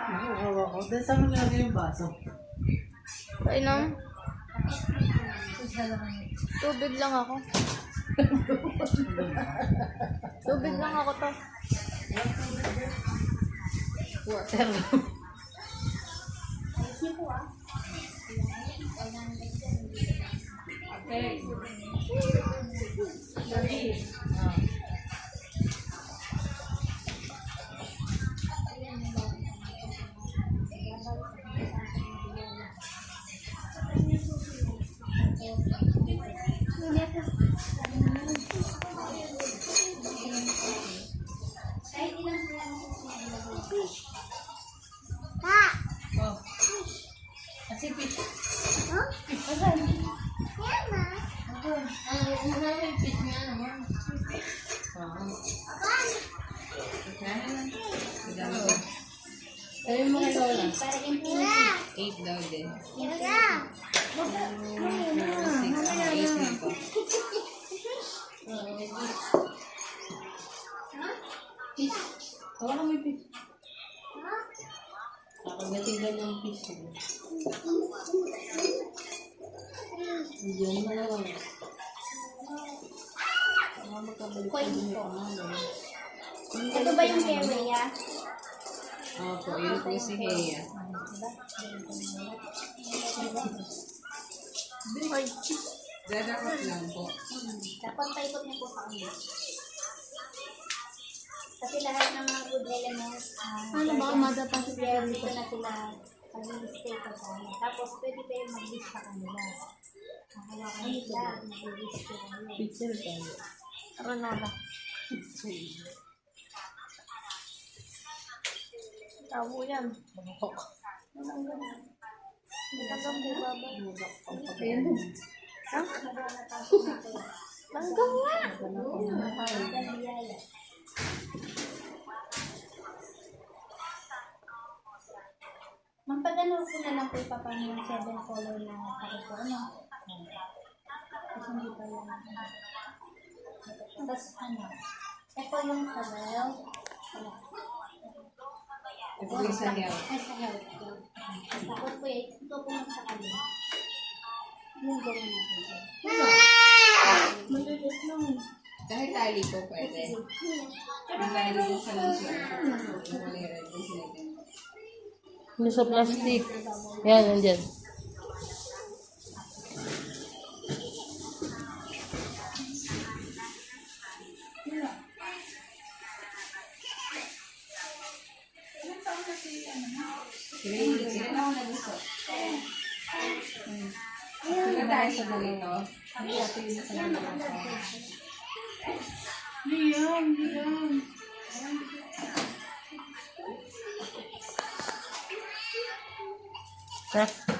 Nakukawa ko. Dahil saan mo nilagay yung baso? Painom. Tubig lang ako. Tubig lang ako to. Water. Okay. Oh. Kasi fish. Huh? Yan na. Fish nga naman. Sabi mo kay Lola. Para infinity. 8 daw din. Yan na. 6 ako, 8 na po. Tawa ka may fish. Kakagating ka ng fish. Hindi mo na lang. Coin po. Ito ba yung Kerea? Opo, yun po si Heya. Ay, Dadakot lang po. Dapat paikot niyo po sa kanya. Kasi lahat ng mga good elements, ano ba umada pa si Kerea dito na sila mag-stay pa sa kanya. Tapos pwede kayo mag-wish sa kanila. Nakawakan nila, mag-wish sa kanila. Picture tayo. Ronaldo. Tabo yan. Langgam di ba ba? Langgam nga! Mampagano ko na lang po ipapano yung 7 color na parito. Ano? Kasi hindi pa lang. Tapos ano? Ito yung sabaw. Ito yung sa health. Ay, sa health. Tapos po ito po sa kanya. Yung gawin natin. Maliliit lang. Kahit tali po pwede. Ang tali din sa luso. Yung malirat din sila din. Ano sa plastic? Yan, nandyan. Sila na ako nagusto. Sila tayo sa ganito. Liam, Liam. Chef.